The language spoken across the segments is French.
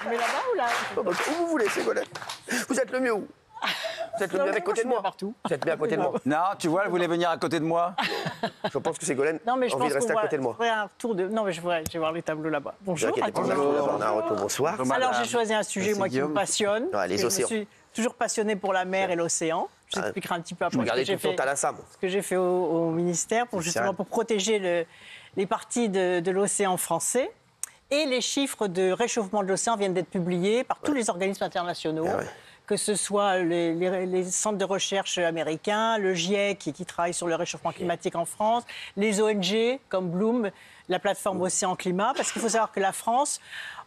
Mais là-bas ou là? Où vous voulez, Ségolène. Vous êtes le mieux où? Vous êtes le mieux avec côté de moi. Partout. Vous êtes bien à côté de moi. Non, tu vois, elle voulait venir à côté de moi. Je pense que Ségolène a Non, mais je envie pense de rester qu'on à côté de moi. un tour de... Non, mais je vais voir les tableaux là-bas. Bonjour. Ne vous inquiétez pas, on a un retour. Bonsoir. Alors, j'ai choisi un sujet, moi, qui me passionne. Ouais, les Je océans. suis toujours passionnée pour la mer et l'océan. Je vous expliquerai un petit peu après Regardez tout le temps Talassam. ce que j'ai fait au ministère pour protéger les parties de l'océan français. Et les chiffres de réchauffement de l'océan viennent d'être publiés par tous les organismes internationaux. Que ce soit les centres de recherche américains, le GIEC qui travaille sur le réchauffement climatique en France, les ONG comme Bloom, la plateforme Océan Climat, parce qu'il faut savoir que la France,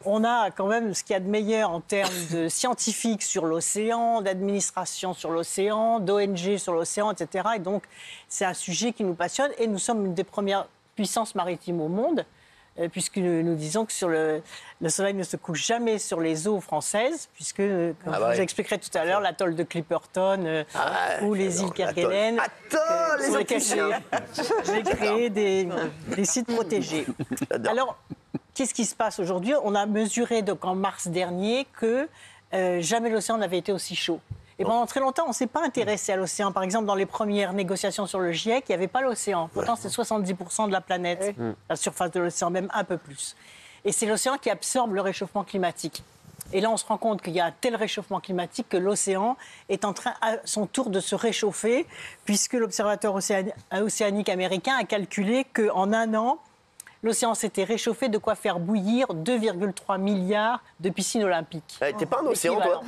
on a quand même ce qu'il y a de meilleur en termes de scientifiques sur l'océan, d'administration sur l'océan, d'ONG sur l'océan, etc. Et donc, c'est un sujet qui nous passionne et nous sommes une des premières puissances maritimes au monde, puisque nous disons que le soleil ne se couche jamais sur les eaux françaises, puisque, comme je vous expliquerai tout à l'heure, l'atoll de Clipperton ou les îles Kerguelen, sur lesquelles j'ai créé des sites protégés. Alors, qu'est-ce qui se passe aujourd'hui? On a mesuré donc, en mars dernier que jamais l'océan n'avait été aussi chaud. Et pendant très longtemps, on ne s'est pas intéressé à l'océan. Par exemple, dans les premières négociations sur le GIEC, il n'y avait pas l'océan. Pourtant, c'est 70% de la planète, la surface de l'océan, même un peu plus. Et c'est l'océan qui absorbe le réchauffement climatique. Et là, on se rend compte qu'il y a un tel réchauffement climatique que l'océan est en train, à son tour, de se réchauffer, puisque l'Observatoire océanique américain a calculé qu'en un an, l'océan s'était réchauffé, de quoi faire bouillir 2,3 milliards de piscines olympiques. T'es pas un océan, toi?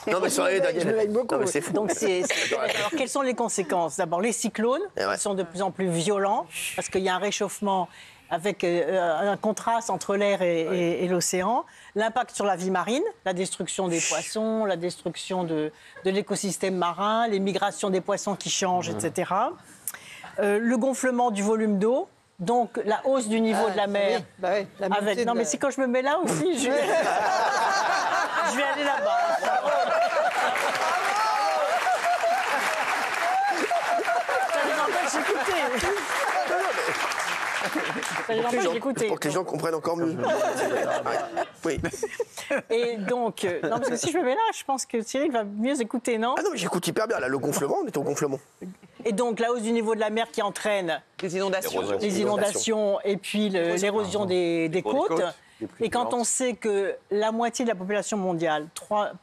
Non, mais soyez, Daniel. Non, mais c'est fou. Donc, alors, quelles sont les conséquences? D'abord, les cyclones, qui sont de plus en plus violents, parce qu'il y a un réchauffement avec un contraste entre l'air et l'océan. L'impact sur la vie marine, la destruction des poissons, la destruction de l'écosystème marin, les migrations des poissons qui changent, etc. Le gonflement du volume d'eau. Donc, la hausse du niveau de la mer. Non, mais c'est quand je me mets là aussi, je vais aller là-bas. Ça les empêche d'écouter. Pour que les gens comprennent encore mieux. Oui. Et donc, non, parce que si je me mets là, je pense que Cyril va mieux écouter, non? Ah non, mais j'écoute hyper bien. Là, le gonflement, on est au gonflement. Et donc, la hausse du niveau de la mer qui entraîne les inondations et puis l'érosion des côtes. Et quand on sait que la moitié de la population mondiale,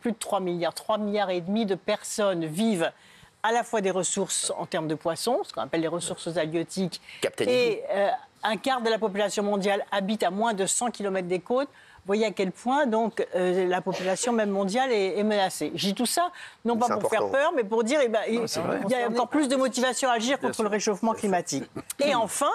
plus de 3 milliards, 3,5 milliards de personnes vivent à la fois des ressources en termes de poissons, ce qu'on appelle les ressources halieutiques, et un quart de la population mondiale habite à moins de 100 km des côtes. Vous voyez à quel point donc, la population même mondiale est menacée. Je dis tout ça, non pas pour faire peur, mais pour dire qu'il y a encore plus de motivation à agir contre le réchauffement climatique. Et enfin,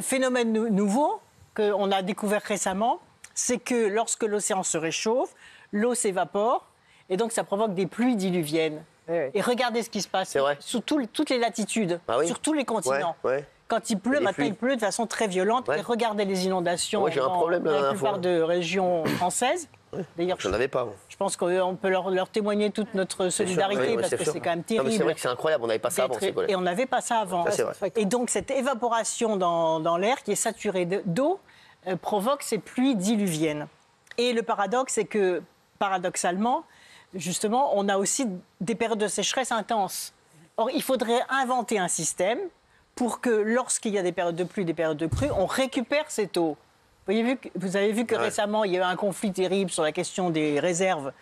phénomène nouveau qu'on a découvert récemment, c'est que lorsque l'océan se réchauffe, l'eau s'évapore et donc ça provoque des pluies diluviennes. Et regardez ce qui se passe sous toutes les latitudes, sur tous les continents. Quand il pleut, maintenant il pleut de façon très violente. Et regardez les inondations dans la plupart de régions françaises. D'ailleurs, je n'en avais pas. Je pense qu'on peut leur témoigner toute notre solidarité parce que c'est quand même terrible. C'est vrai que c'est incroyable, on n'avait pas ça avant. Et on n'avait pas ça avant. Et donc cette évaporation dans l'air qui est saturée d'eau provoque ces pluies diluviennes. Et le paradoxe, c'est que, paradoxalement, justement, on a aussi des périodes de sécheresse intenses. Or, il faudrait inventer un système pour que lorsqu'il y a des périodes de pluie, des périodes de crue, on récupère cette eau. Vous avez vu que récemment, il y a eu un conflit terrible sur la question des réserves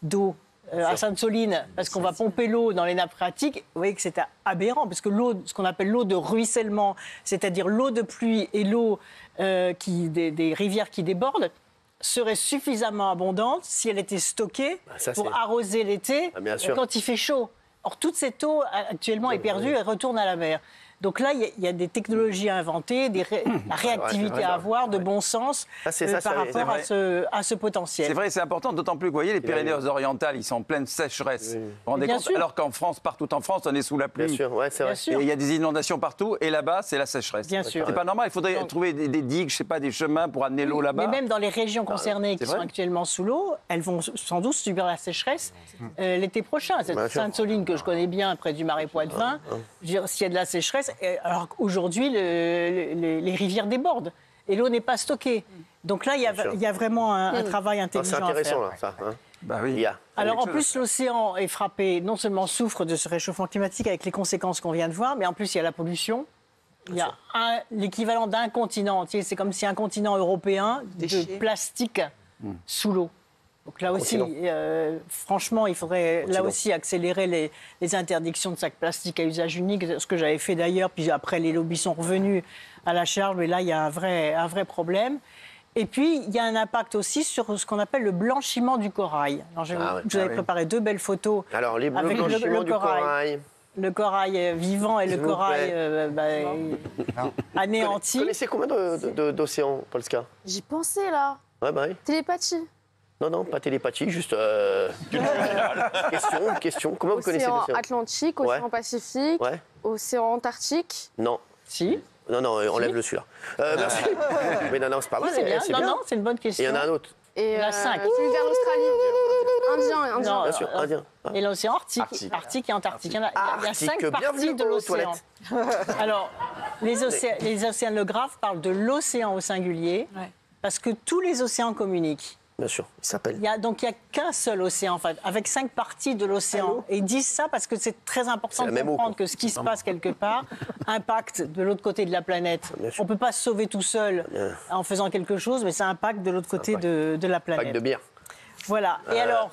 d'eau à Sainte-Soline, parce qu'on va pomper l'eau dans les nappes phréatiques. Vous voyez que c'est aberrant, parce que l'eau, ce qu'on appelle l'eau de ruissellement, c'est-à-dire l'eau de pluie et l'eau des rivières qui débordent, serait suffisamment abondante si elle était stockée pour arroser l'été quand il fait chaud. Or, toute cette eau, actuellement, est perdue et retourne à la mer. Donc là, il y a des technologies à inventer, la réactivité à avoir, de bon sens par rapport à ce potentiel. C'est vrai, c'est important, d'autant plus que vous voyez, les Pyrénées-Orientales, ils sont en pleine sécheresse. Vous vous rendez compte ? Alors qu'en France, partout en France, on est sous la pluie. Bien sûr, c'est vrai. Et il y a des inondations partout, et là-bas, c'est la sécheresse. Bien sûr. C'est pas normal, il faudrait trouver des digues, je sais pas, des chemins pour amener l'eau là-bas. Mais même dans les régions concernées qui sont actuellement sous l'eau, elles vont sans doute subir la sécheresse l'été prochain. Cette Sainte-Soline que je connais bien, près du Marais Poitevin, s'il y a de la sécheresse, alors qu'aujourd'hui, les rivières débordent. et l'eau n'est pas stockée. Donc là, il y a vraiment un travail intelligent à faire. C'est intéressant, là, ça. Hein. Bah oui. Alors en plus, l'océan est frappé, non seulement souffre de ce réchauffement climatique avec les conséquences qu'on vient de voir, mais en plus il y a la pollution. Il y a l'équivalent d'un continent entier. C'est comme si un continent européen de plastique sous l'eau. Donc là aussi, franchement, il faudrait là aussi accélérer les interdictions de sacs plastiques à usage unique, ce que j'avais fait d'ailleurs. Puis après, les lobbies sont revenus à la charge, mais là, il y a un vrai problème. Et puis, il y a un impact aussi sur ce qu'on appelle le blanchiment du corail. Alors, je vous avais préparé 2 belles photos. Alors, le blanchiment du corail. Le corail vivant et le corail anéanti. Vous connaissez combien d'océans, Polska? J'y pensais, là. Ouais, bah oui. Télépathie. Non, pas télépathie, juste... question. Comment vous connaissez l'océan? Océan Atlantique, océan Pacifique, océan Antarctique. Non. Si. Non, enlève-le celui-là. Merci. Mais non, c'est pas vrai. C'est bien. Non, c'est une bonne question. Et il y en a un autre. Et il y en a 5. Celui vers l'Australie. Indien. Bien sûr, indien. Et l'océan Arctique et Antarctique. Il y a 5 parties de l'océan. Alors, les océanographes parlent de l'océan au singulier, parce que tous les océans communiquent. Bien sûr, il s'appelle. Donc il n'y a qu'un seul océan, en fait, avec 5 parties de l'océan. Et ils disent ça parce que c'est très important de comprendre que ce qui se passe quelque part impacte de l'autre côté de la planète. On ne peut pas se sauver tout seul en faisant quelque chose, mais ça impacte de l'autre côté de la planète. Pack de bière. Voilà. Et alors,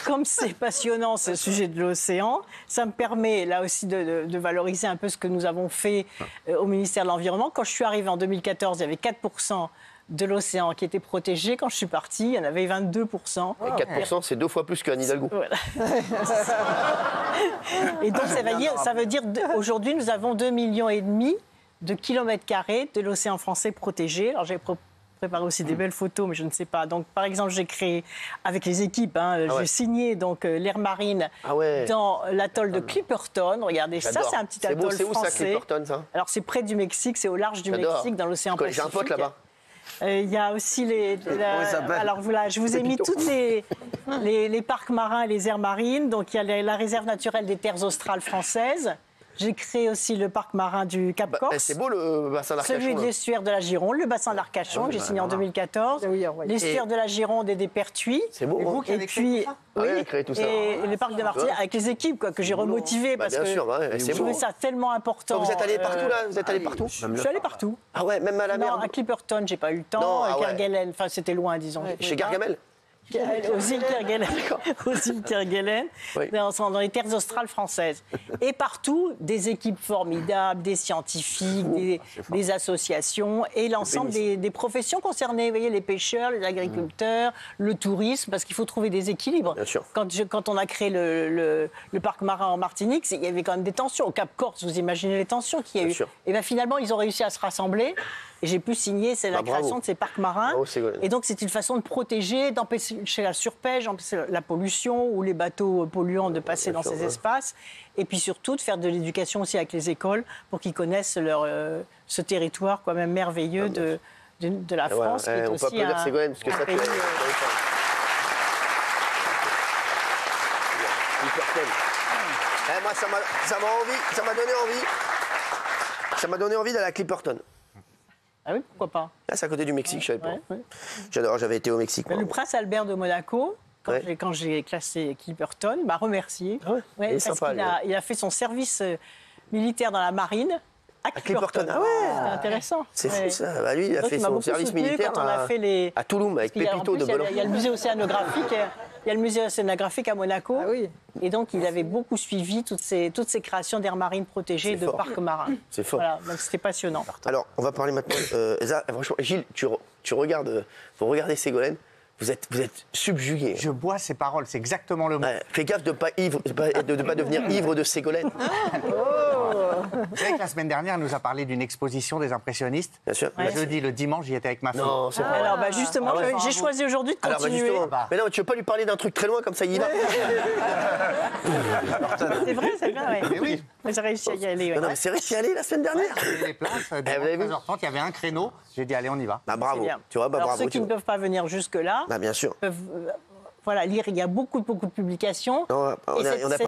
comme c'est passionnant ce sujet de l'océan, ça me permet là aussi de valoriser un peu ce que nous avons fait au ministère de l'Environnement. Quand je suis arrivée en 2014, il y avait 4% de l'océan qui était protégé. Quand je suis partie, il y en avait 22%. Et 4%, c'est 2 fois plus qu'Anne Hidalgo. Voilà. Et donc, ça veut dire aujourd'hui, nous avons 2,5 millions de kilomètres carrés de l'océan français protégé. Alors, j'ai préparé aussi des belles photos, mais je ne sais pas. Donc, par exemple, j'ai créé, avec les équipes, j'ai signé l'aire marine dans l'atoll de Clipperton. Regardez, ça, c'est un petit atoll français. C'est où ça, Clipperton, ça? Alors, c'est près du Mexique, c'est au large du Mexique, dans l'océan Pacifique. J'ai un pote là-bas. Il y a aussi alors voilà, je vous ai mis toutes les parcs marins et les aires marines. Donc il y a la réserve naturelle des terres australes françaises. J'ai créé aussi le parc marin du Cap Corse. C'est beau le bassin d'Arcachon. Celui de l'estuaire de la Gironde, le bassin d'Arcachon que j'ai signé en 2014. L'estuaire de la Gironde et des Pertuis. C'est beau. Et puis créé tout ça. Et le parc de Martigny avec les équipes que j'ai remotivées parce que je trouvais ça tellement important. Vous êtes allé partout là? Vous êtes allé partout? Je suis allé partout. Ah ouais, même à la mer? Non, à Clipperton, j'ai pas eu le temps. À Kerguelen, enfin c'était loin, disons. Chez Gargamel? Aux îles Kerguelen, dans les terres australes françaises. Et partout, des équipes formidables, des scientifiques, des associations et l'ensemble des professions concernées. Vous voyez, les pêcheurs, les agriculteurs, le tourisme, parce qu'il faut trouver des équilibres. Bien sûr. Quand on a créé le parc marin en Martinique, il y avait quand même des tensions. Au Cap Corse, vous imaginez les tensions qu'il y a eu. Et bien finalement, ils ont réussi à se rassembler. Et j'ai pu signer, c'est la création de ces parcs marins. Et donc, c'est une façon de protéger, d'empêcher la surpêche, d'empêcher la pollution ou les bateaux polluants de passer dans ces espaces. Et puis surtout, de faire de l'éducation aussi avec les écoles pour qu'ils connaissent ce territoire quand même merveilleux de la France. Qui est on aussi peut applaudir Ségolène, parce que ça pays, moi, ça m'a donné envie d'aller à Clipperton. Ah oui, pourquoi pas? Là, c'est à côté du Mexique, je savais pas. J'adore, j'avais été au Mexique. Le prince Albert de Monaco, quand j'ai classé Clipperton, m'a remercié. Parce qu'il a fait son service militaire dans la marine à Clipperton. Ah ouais, c'est intéressant. C'est fou ça. Bah, lui, il a fait son service militaire à Touloum avec Pépito de Belon. Il y a le musée océanographique. Il y a le musée océanographique à Monaco. Ah oui. Et donc, il avait beaucoup suivi toutes ces créations d'aires marines protégées, de parcs marins. C'est fort. Voilà, donc c'était passionnant. Alors, on va parler maintenant. Franchement, Gilles, tu regardes, vous regardez Ségolène, vous êtes subjugué. Je bois ses paroles, c'est exactement le mot. Fais gaffe de ne pas devenir ivre de Ségolène. Vous savez que la semaine dernière, elle nous a parlé d'une exposition des impressionnistes. Bien sûr. Le jeudi, le dimanche, j'y étais avec ma fille. Non, c'est pas Alors, justement, j'ai choisi aujourd'hui de continuer. Mais non, tu veux pas lui parler d'un truc très loin, comme ça, il y va. C'est vrai, Mais oui. J'ai réussi à y aller. Non, mais c'est vrai, tu y allé la semaine dernière. Les places, dès 13h30, il y avait un créneau. J'ai dit, allez, on y va. Bah, bravo. Tu vois, bravo. Ceux qui ne peuvent pas venir jusque-là bien sûr. peuvent lire. Il y a beaucoup de publications. Non, on a